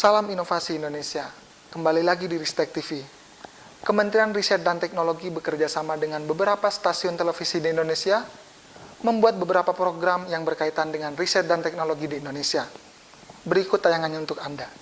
Salam Inovasi Indonesia, kembali lagi di Ristek TV. Kementerian Riset dan Teknologi bekerja sama dengan beberapa stasiun televisi di Indonesia, membuat beberapa program yang berkaitan dengan riset dan teknologi di Indonesia. Berikut tayangannya untuk Anda.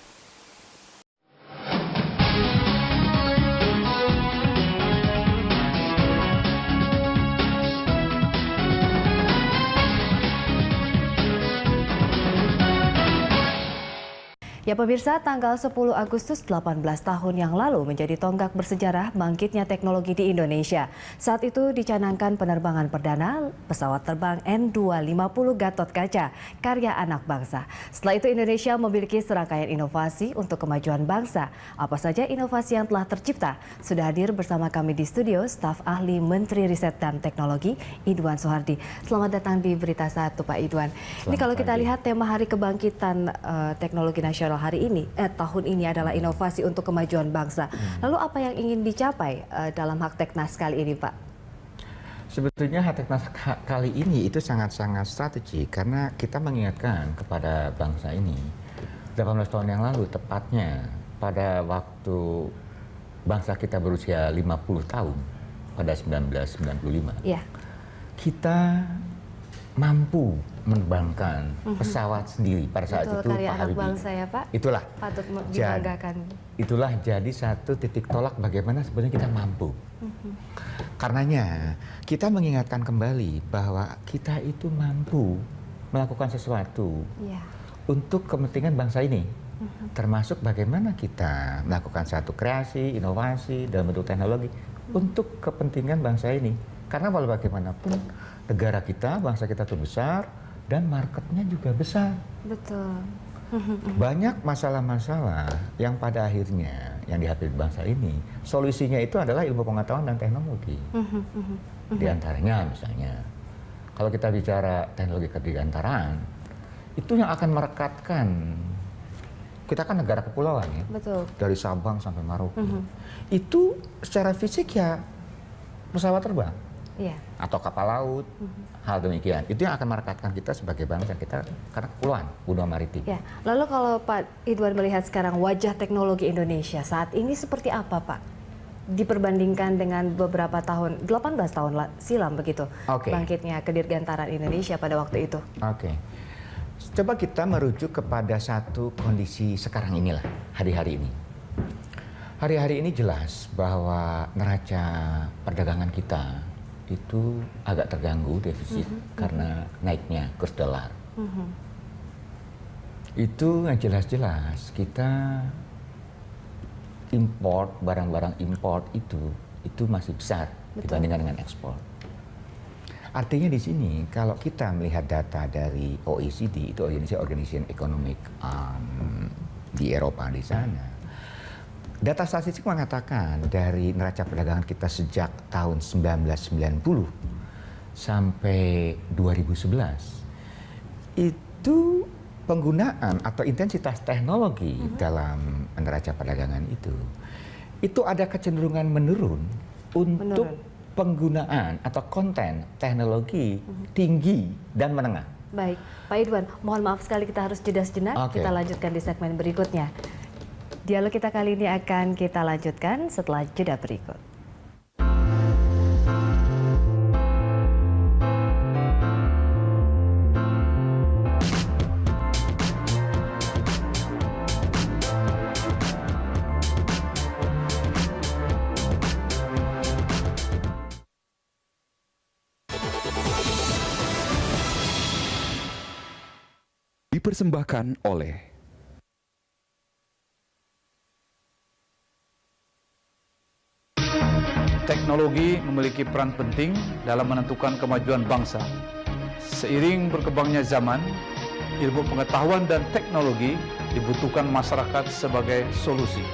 Ya pemirsa, tanggal 10 Agustus 18 tahun yang lalu menjadi tonggak bersejarah bangkitnya teknologi di Indonesia. Saat itu dicanangkan penerbangan perdana pesawat terbang N250 Gatot Kaca, karya anak bangsa. Setelah itu Indonesia memiliki serangkaian inovasi untuk kemajuan bangsa. Apa saja inovasi yang telah tercipta? Sudah hadir bersama kami di studio staf ahli Menteri Riset dan Teknologi, Idwan Soehardi. Selamat datang di Berita Satu, Pak Idwan. Ini kalau kita lihat tema Hari Kebangkitan Teknologi Nasional tahun ini adalah inovasi untuk kemajuan bangsa. Lalu apa yang ingin dicapai dalam Hakteknas kali ini, Pak? Sebetulnya Hakteknas kali ini itu sangat-sangat strategik karena kita mengingatkan kepada bangsa ini 18 tahun yang lalu, tepatnya pada waktu bangsa kita berusia 50 tahun pada 1995. Ya. Kita mampu menerbangkan pesawat sendiri pada saat itu, karya Pak anak Habibie. Bangsa ya, Pak. Itulah patut dibanggakan. Itulah jadi satu titik tolak bagaimana sebenarnya kita mampu. Karenanya kita mengingatkan kembali bahwa kita itu mampu melakukan sesuatu untuk kepentingan bangsa ini. Termasuk bagaimana kita melakukan satu kreasi, inovasi dalam bentuk teknologi untuk kepentingan bangsa ini. Karena walau bagaimanapun negara kita, bangsa kita itu besar dan marketnya juga besar. Betul. Banyak masalah-masalah yang pada akhirnya yang dihadapi bangsa ini, solusinya itu adalah ilmu pengetahuan dan teknologi. Di antaranya misalnya, kalau kita bicara teknologi kedirgantaraan, itu yang akan merekatkan, kita kan negara kepulauan ya, betul, dari Sabang sampai Maroke. Itu secara fisik ya pesawat terbang. Atau kapal laut, hal demikian. Itu yang akan merekatkan kita sebagai bangsa kita karena kepulauan, benua maritim. Ya. Lalu kalau Pak Idwan melihat sekarang wajah teknologi Indonesia saat ini seperti apa, Pak? Diperbandingkan dengan beberapa tahun, 18 tahun silam begitu, bangkitnya kedirgantaran Indonesia pada waktu itu. Coba kita merujuk kepada satu kondisi sekarang inilah, hari-hari ini. Hari-hari ini jelas bahwa neraca perdagangan kita itu agak terganggu defisit karena naiknya kurs dolar. Itu yang jelas-jelas kita import, barang-barang import itu masih besar dibandingkan dengan ekspor. Artinya di sini kalau kita melihat data dari OECD, itu Organization Economic di Eropa di sana, data statistik mengatakan dari neraca perdagangan kita sejak tahun 1990 sampai 2011 itu penggunaan atau intensitas teknologi dalam neraca perdagangan itu ada kecenderungan menurun untuk penggunaan atau konten teknologi tinggi dan menengah. Baik, Pak Idwan, mohon maaf sekali kita harus jeda sejenak. Kita lanjutkan di segmen berikutnya. Dialog kita kali ini akan kita lanjutkan setelah jeda berikut. Dipersembahkan oleh teknologi memiliki peran penting dalam menentukan kemajuan bangsa. Seiring berkembangnya zaman, ilmu pengetahuan dan teknologi dibutuhkan masyarakat sebagai solusi.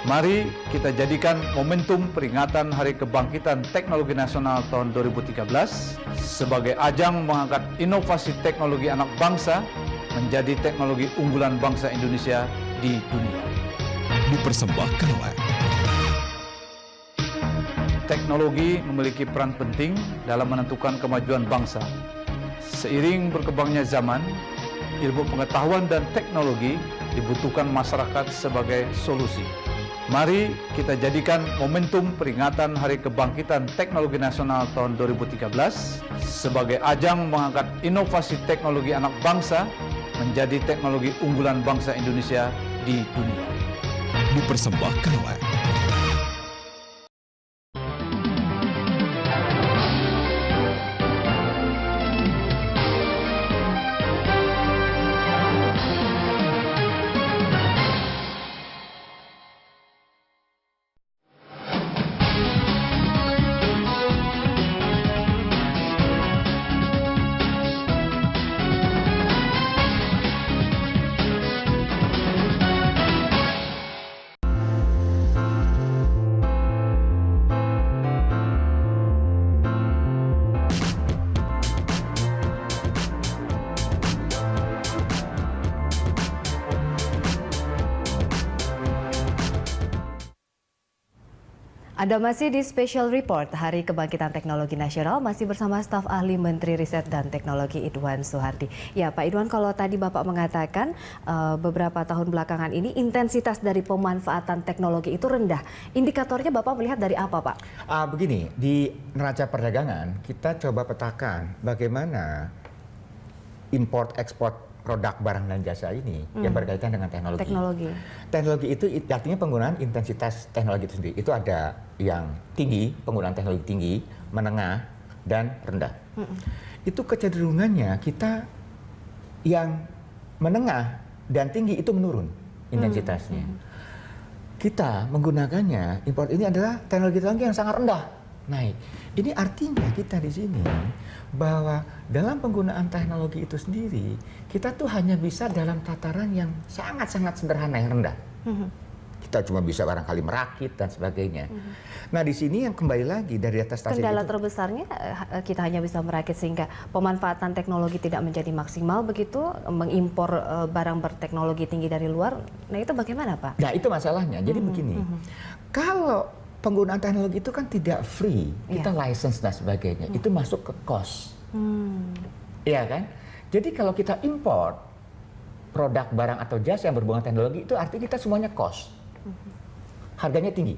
Mari kita jadikan momentum peringatan Hari Kebangkitan Teknologi Nasional tahun 2013 sebagai ajang mengangkat inovasi teknologi anak bangsa menjadi teknologi unggulan bangsa Indonesia di dunia. Dipersembahkan oleh teknologi memiliki peran penting dalam menentukan kemajuan bangsa. Seiring berkembangnya zaman, ilmu pengetahuan dan teknologi dibutuhkan masyarakat sebagai solusi. Mari kita jadikan momentum peringatan Hari Kebangkitan Teknologi Nasional tahun 2013 sebagai ajang mengangkat inovasi teknologi anak bangsa menjadi teknologi unggulan bangsa Indonesia di dunia. Dipersembahkan oleh Anda masih di Special Report Hari Kebangkitan Teknologi Nasional, masih bersama staf ahli Menteri Riset dan Teknologi Idwan Suhardi. Ya Pak Idwan, kalau tadi Bapak mengatakan beberapa tahun belakangan ini intensitas dari pemanfaatan teknologi itu rendah. Indikatornya Bapak melihat dari apa Pak? Begini, di neraca perdagangan kita coba petakan bagaimana import ekspor produk barang dan jasa ini yang berkaitan dengan teknologi. Teknologi itu artinya penggunaan intensitas teknologi itu sendiri. Itu ada yang tinggi, penggunaan teknologi tinggi, menengah, dan rendah. Itu kecenderungannya kita yang menengah dan tinggi itu menurun intensitasnya. Kita menggunakannya, import ini adalah teknologi-teknologi yang sangat rendah, naik. Ini artinya kita di sini bahwa dalam penggunaan teknologi itu sendiri, kita tuh hanya bisa dalam tataran yang sangat-sangat sederhana, yang rendah. Kita cuma bisa barangkali merakit dan sebagainya. Nah di sini yang kembali lagi dari data statistik kendala itu, terbesarnya kita hanya bisa merakit sehingga pemanfaatan teknologi tidak menjadi maksimal begitu, mengimpor barang berteknologi tinggi dari luar. Nah itu bagaimana Pak? Nah itu masalahnya. Jadi begini, kalau penggunaan teknologi itu kan tidak free, kita license dan sebagainya, itu masuk ke cost. Iya kan? Jadi kalau kita import produk, barang atau jasa yang berhubungan teknologi, itu artinya kita semuanya cost. Harganya tinggi.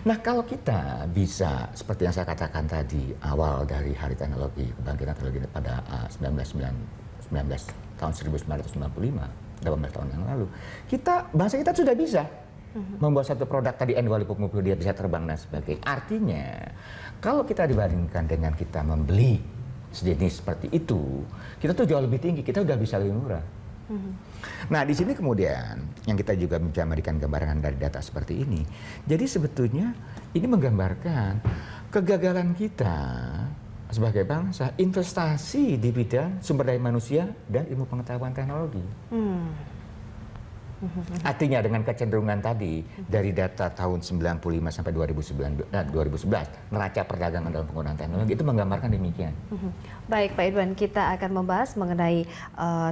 Nah kalau kita bisa, seperti yang saya katakan tadi, awal dari Hari Teknologi, Kebangkitan Teknologi pada tahun 1995, 18 tahun yang lalu, bangsa kita sudah bisa membuat satu produk tadi N250 dia bisa terbang dan sebagainya. Artinya kalau kita dibandingkan dengan kita membeli sejenis seperti itu, kita tuh jauh lebih tinggi, kita udah bisa lebih murah. Nah di sini kemudian yang kita juga bisa memberikan gambaran dari data seperti ini. Jadi sebetulnya ini menggambarkan kegagalan kita sebagai bangsa investasi di bidang sumber daya manusia dan ilmu pengetahuan teknologi. Artinya dengan kecenderungan tadi dari data tahun 95 sampai 2011 neraca perdagangan dalam penggunaan teknologi itu menggambarkan demikian. Baik Pak Idwan, kita akan membahas mengenai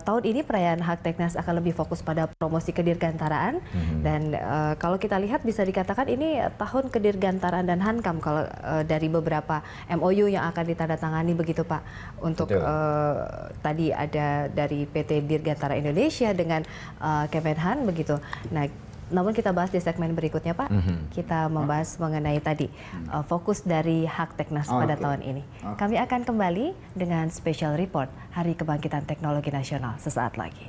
tahun ini perayaan Hak Teknas akan lebih fokus pada promosi kedirgantaraan dan kalau kita lihat bisa dikatakan ini tahun kedirgantaraan dan Hankam kalau dari beberapa MOU yang akan ditandatangani begitu Pak. Untuk tadi ada dari PT Dirgantara Indonesia dengan Kemenhan begitu. Nah, namun kita bahas di segmen berikutnya Pak. Kita membahas mengenai tadi fokus dari Hak Teknas pada tahun ini. Kami akan kembali dengan special report Hari Kebangkitan Teknologi Nasional sesaat lagi.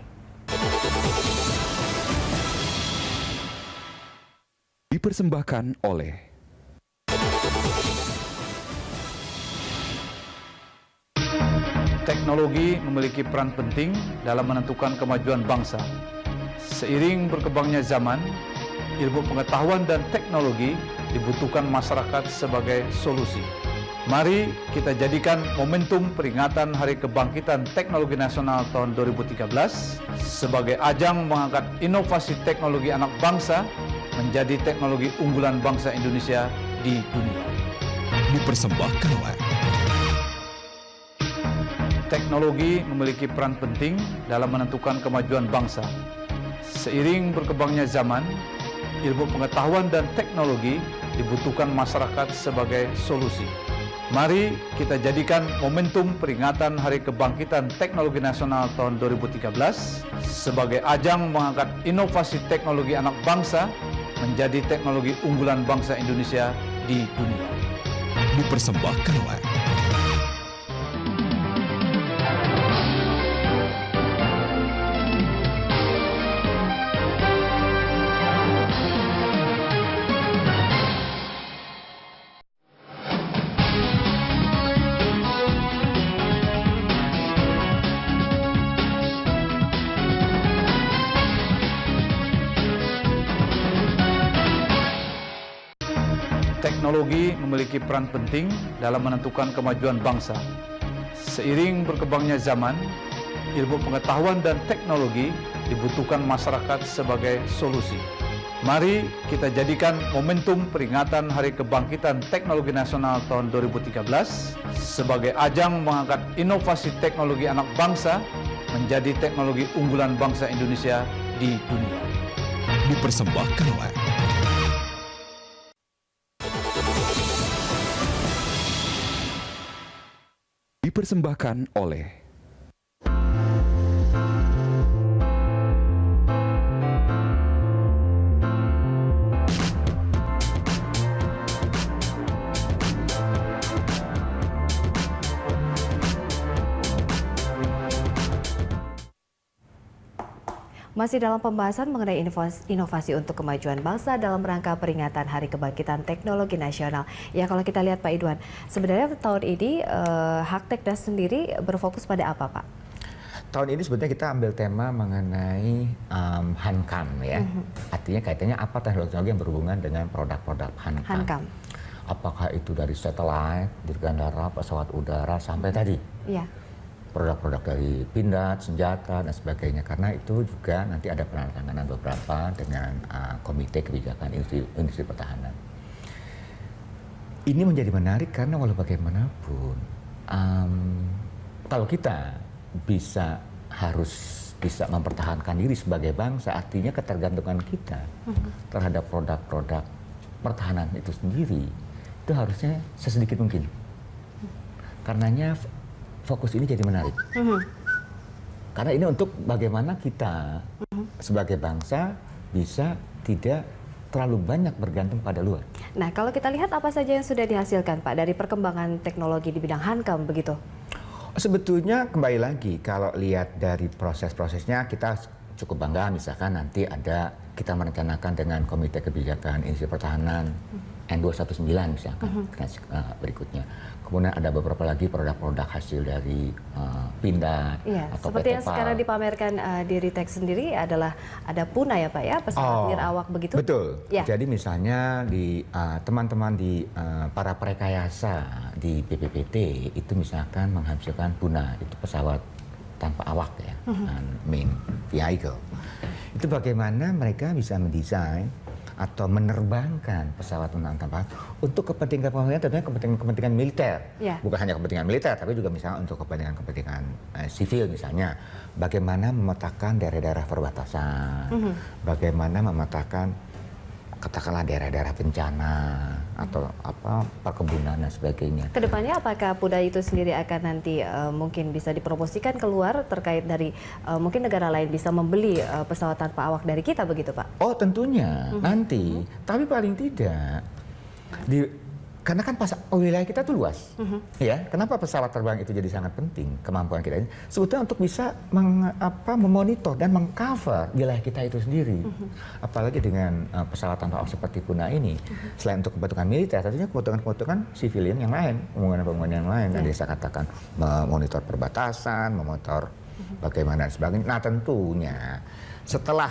Dipersembahkan oleh Teknologi memiliki peran penting dalam menentukan kemajuan bangsa. Seiring berkembangnya zaman, ilmu pengetahuan dan teknologi dibutuhkan masyarakat sebagai solusi. Mari kita jadikan momentum peringatan Hari Kebangkitan Teknologi Nasional tahun 2013 sebagai ajang mengangkat inovasi teknologi anak bangsa menjadi teknologi unggulan bangsa Indonesia di dunia. dipersembahkan oleh Teknologi memiliki peran penting dalam menentukan kemajuan bangsa. Seiring berkembangnya zaman, ilmu pengetahuan dan teknologi dibutuhkan masyarakat sebagai solusi. Mari kita jadikan momentum peringatan Hari Kebangkitan Teknologi Nasional tahun 2013 sebagai ajang mengangkat inovasi teknologi anak bangsa menjadi teknologi unggulan bangsa Indonesia di dunia. Dipersembahkan oleh Teknologi memiliki peran penting dalam menentukan kemajuan bangsa. Seiring berkembangnya zaman, ilmu pengetahuan dan teknologi dibutuhkan masyarakat sebagai solusi. Mari kita jadikan momentum peringatan Hari Kebangkitan Teknologi Nasional tahun 2013 sebagai ajang mengangkat inovasi teknologi anak bangsa menjadi teknologi unggulan bangsa Indonesia di dunia. dipersembahkan oleh dipersembahkan oleh Masih dalam pembahasan mengenai inovasi untuk kemajuan bangsa dalam rangka peringatan Hari Kebangkitan Teknologi Nasional. Ya, kalau kita lihat Pak Idwan, sebenarnya tahun ini Hakteknas sendiri berfokus pada apa, Pak? Tahun ini sebetulnya kita ambil tema mengenai Hankam ya. Artinya kaitannya apa teknologi yang berhubungan dengan produk-produk Hankam. Hankam. Apakah itu dari satelit, dirgantara darat, pesawat udara sampai tadi. Iya. Produk-produk dari pindad, senjata, dan sebagainya. Karena itu juga nanti ada penandatanganan beberapa dengan Komite Kebijakan Industri Pertahanan. Ini menjadi menarik karena walau bagaimanapun, kalau kita harus bisa mempertahankan diri sebagai bangsa, artinya ketergantungan kita terhadap produk-produk pertahanan itu sendiri, itu harusnya sesedikit mungkin. Karenanya fokus ini jadi menarik. Karena ini untuk bagaimana kita sebagai bangsa bisa tidak terlalu banyak bergantung pada luar. Nah, kalau kita lihat apa saja yang sudah dihasilkan, Pak, dari perkembangan teknologi di bidang Hankam begitu? Sebetulnya kembali lagi, kalau lihat dari proses-prosesnya kita cukup bangga. Misalkan nanti kita merencanakan dengan Komite Kebijakan Industri Pertahanan N219 misalkan berikutnya. Kemudian ada beberapa lagi produk-produk hasil dari pindad atau seperti yang PTPAL. sekarang dipamerkan di Ritek sendiri adalah ada Puna ya, Pak ya, pesawat nirawak begitu? Betul. Ya. Jadi misalnya di teman-teman di para prekayasa di BPPT itu misalkan menghasilkan Puna, itu pesawat tanpa awak ya, main vehicle. Itu bagaimana mereka bisa mendesain atau menerbangkan pesawat tanpa untuk kepentingan tentunya kepentingan militer, bukan hanya kepentingan militer, tapi juga misalnya untuk kepentingan sivil misalnya, bagaimana memetakan daerah-daerah perbatasan, bagaimana memetakan katakanlah daerah-daerah bencana atau perkebunan dan sebagainya. Kedepannya apakah Puna itu sendiri akan nanti mungkin bisa dipromosikan keluar terkait dari mungkin negara lain bisa membeli pesawat tanpa awak dari kita begitu, Pak? Oh tentunya nanti, tapi paling tidak karena kan wilayah kita tuh luas, ya. Kenapa pesawat terbang itu jadi sangat penting kemampuan kita ini? Sebetulnya untuk bisa memonitor dan mengcover wilayah kita itu sendiri. Apalagi dengan pesawat tanpa awak seperti Puna ini, selain untuk kebutuhan militer, tentunya kebutuhan sivilian yang lain, pembangunan yang lain. Tadi saya katakan memonitor perbatasan, memonitor bagaimana dan sebagainya. Nah tentunya setelah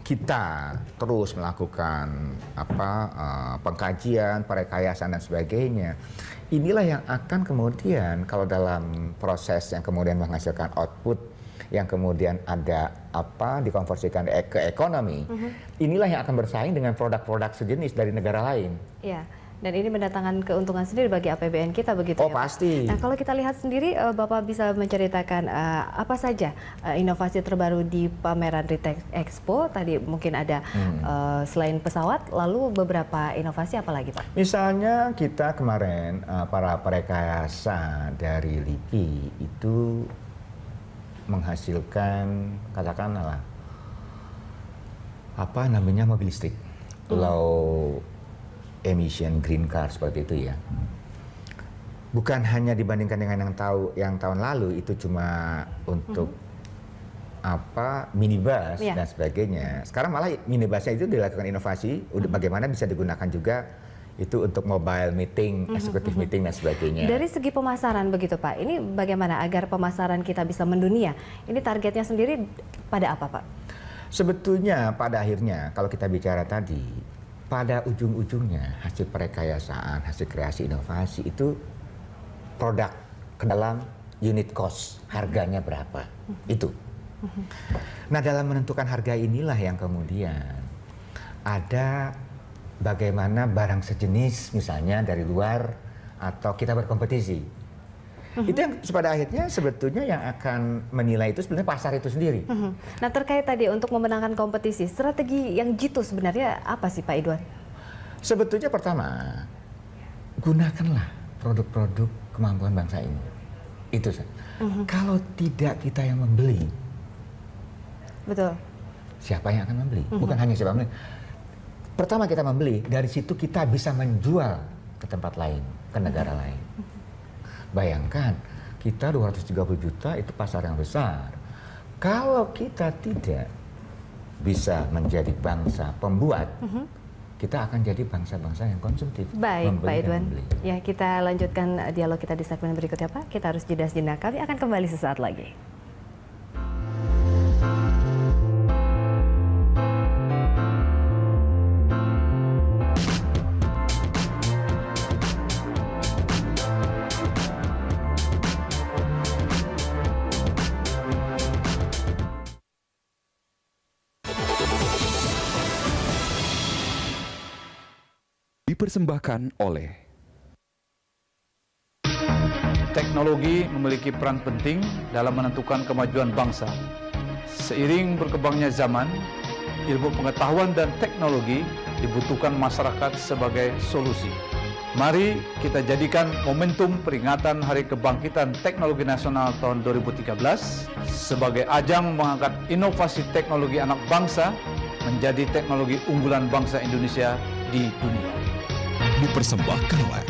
kita terus melakukan pengkajian, perekayasaan dan sebagainya, inilah yang akan kemudian kalau dalam proses yang kemudian menghasilkan output yang kemudian ada dikonversikan ke ekonomi, inilah yang akan bersaing dengan produk-produk sejenis dari negara lain. Iya. Dan ini mendatangkan keuntungan sendiri bagi APBN kita begitu Oh ya Pak? pasti. Nah kalau kita lihat sendiri, Bapak bisa menceritakan apa saja inovasi terbaru di pameran Ritex Expo. Tadi mungkin ada selain pesawat, lalu beberapa inovasi apa lagi Pak? Misalnya kita kemarin para perekayasa dari LIPI itu menghasilkan katakanlah apa namanya mobil listrik, low emission green car seperti itu ya. Bukan hanya dibandingkan dengan yang tahun lalu itu cuma untuk apa minibus dan sebagainya. Sekarang malah minibusnya itu dilakukan inovasi, bagaimana bisa digunakan juga itu untuk mobile meeting, executive meeting dan sebagainya. Dari segi pemasaran begitu Pak, ini bagaimana agar pemasaran kita bisa mendunia? Ini targetnya sendiri pada apa Pak? Sebetulnya pada akhirnya kalau kita bicara tadi, pada ujung-ujungnya hasil perekayasaan, hasil kreasi inovasi itu produk ke dalam unit cost, harganya berapa, itu. Nah dalam menentukan harga inilah yang kemudian ada bagaimana barang sejenis misalnya dari luar atau kita berkompetisi. Itu yang pada akhirnya sebetulnya yang akan menilai itu sebenarnya pasar itu sendiri. Nah terkait tadi untuk memenangkan kompetisi, strategi yang jitu sebenarnya apa sih Pak Idwan? Sebetulnya pertama, gunakanlah produk-produk kemampuan bangsa ini. Itu saja. Kalau tidak kita yang membeli, betul. Siapa yang akan membeli? Bukan hanya siapa yang membeli. Pertama kita membeli, dari situ kita bisa menjual ke tempat lain, ke negara lain. Bayangkan, kita 230 juta itu pasar yang besar. Kalau kita tidak bisa menjadi bangsa pembuat, kita akan jadi bangsa-bangsa yang konsumtif. Baik, Pak Idwan. Ya, kita lanjutkan dialog kita di segmen berikutnya, Pak. Kita harus jeda sejenak. Kami akan kembali sesaat lagi. Dipersembahkan oleh Teknologi memiliki peran penting dalam menentukan kemajuan bangsa. Seiring berkembangnya zaman, ilmu pengetahuan dan teknologi dibutuhkan masyarakat sebagai solusi. Mari kita jadikan momentum peringatan Hari Kebangkitan Teknologi Nasional tahun 2013 sebagai ajang mengangkat inovasi teknologi anak bangsa menjadi teknologi unggulan bangsa Indonesia di dunia. dipersembahkan oleh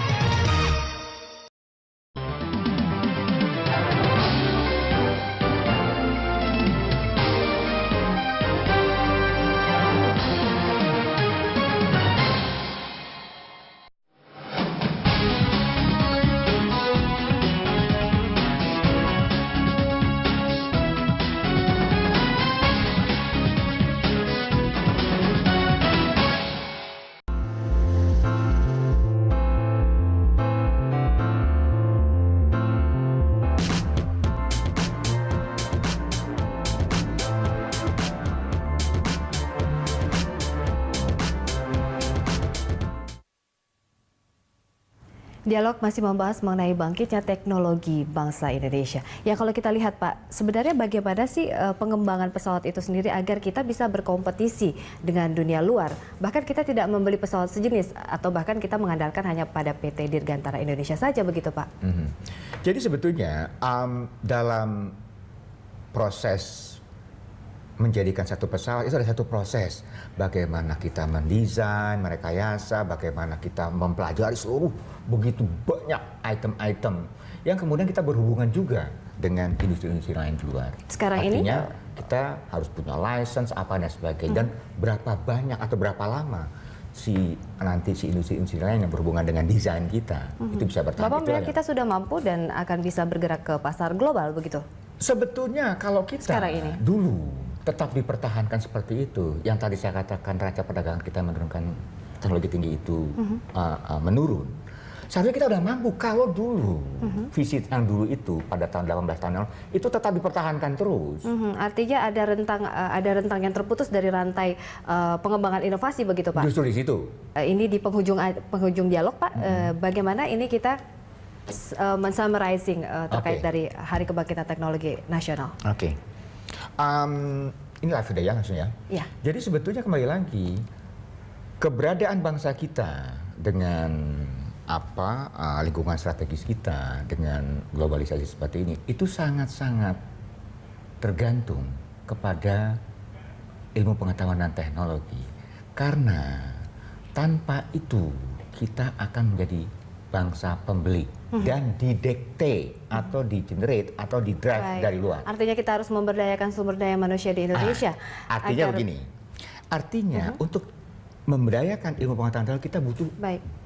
Dialog masih membahas mengenai bangkitnya teknologi bangsa Indonesia. Ya kalau kita lihat Pak, sebenarnya bagaimana sih pengembangan pesawat itu sendiri agar kita bisa berkompetisi dengan dunia luar. Bahkan kita tidak membeli pesawat sejenis atau bahkan kita mengandalkan hanya pada PT Dirgantara Indonesia saja begitu Pak. Jadi sebetulnya dalam proses menjadikan satu pesawat itu ada satu proses. Bagaimana kita mendesain, merekayasa, bagaimana kita mempelajari seluruh begitu banyak item-item yang kemudian kita berhubungan juga dengan industri-industri lain di luar. Sekarang artinya kita harus punya license apa dan sebagainya dan berapa banyak atau berapa lama nanti si industri-industri lain yang berhubungan dengan desain kita itu bisa bertahan. Bapak melihat kita sudah mampu dan akan bisa bergerak ke pasar global begitu? Sebetulnya kalau kita dulu tetap dipertahankan seperti itu, yang tadi saya katakan raca perdagangan kita menurunkan teknologi tinggi itu menurun. Seharusnya kita udah mampu kalau dulu visi yang dulu itu pada tahun 18 tahun yang lalu itu tetap dipertahankan terus. Artinya ada rentang yang terputus dari rantai pengembangan inovasi begitu Pak? Justru di situ. Ini di penghujung dialog Pak, bagaimana ini kita men-summarizing terkait dari Hari Kebangkitan Teknologi Nasional? Oke. Ini live ya langsung ya. Ya. Jadi sebetulnya kembali lagi keberadaan bangsa kita dengan lingkungan strategis kita dengan globalisasi seperti ini itu sangat-sangat tergantung kepada ilmu pengetahuan dan teknologi. Karena tanpa itu kita akan menjadi bangsa pembeli dan didikte atau di-generate atau di-drive dari luar. Artinya kita harus memberdayakan sumber daya manusia di Indonesia. Artinya begini, artinya untuk memberdayakan ilmu pengetahuan kita butuh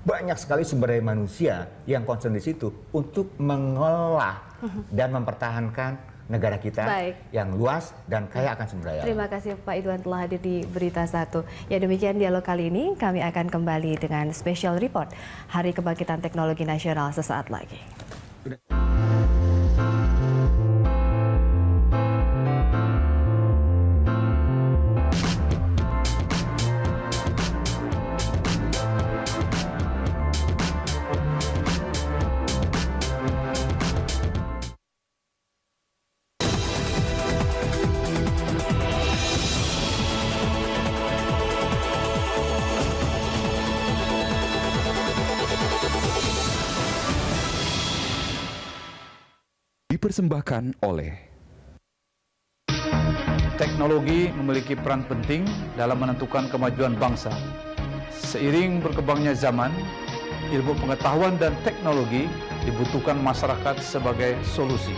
banyak sekali sumber daya manusia yang concern di situ untuk mengolah dan mempertahankan negara kita yang luas dan kaya akan sumber daya. Terima kasih Pak Idwan telah hadir di Berita 1. Ya demikian dialog kali ini, kami akan kembali dengan special report Hari Kebangkitan Teknologi Nasional sesaat lagi. Dipersembahkan oleh Teknologi memiliki peran penting dalam menentukan kemajuan bangsa. Seiring berkembangnya zaman, ilmu pengetahuan dan teknologi dibutuhkan masyarakat sebagai solusi.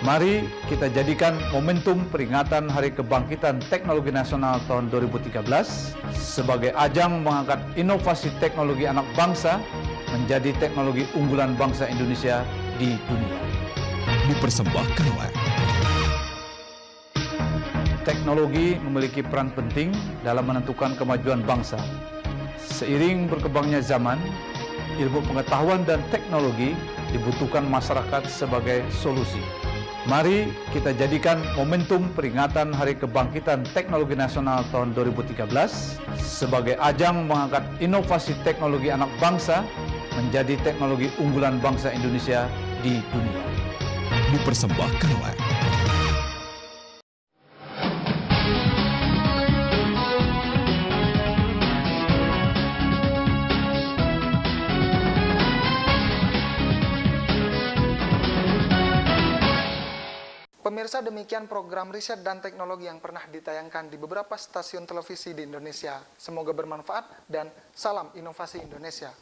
Mari kita jadikan momentum peringatan Hari Kebangkitan Teknologi Nasional tahun 2013 sebagai ajang mengangkat inovasi teknologi anak bangsa menjadi teknologi unggulan bangsa Indonesia di dunia. dipersembahkan oleh Teknologi memiliki peran penting dalam menentukan kemajuan bangsa. Seiring berkembangnya zaman, ilmu pengetahuan dan teknologi dibutuhkan masyarakat sebagai solusi. Mari kita jadikan momentum peringatan Hari Kebangkitan Teknologi Nasional tahun 2013 sebagai ajang mengangkat inovasi teknologi anak bangsa menjadi teknologi unggulan bangsa Indonesia di dunia. dipersembahkan oleh Pemirsa, demikian program riset dan teknologi yang pernah ditayangkan di beberapa stasiun televisi di Indonesia. Semoga bermanfaat dan salam inovasi Indonesia.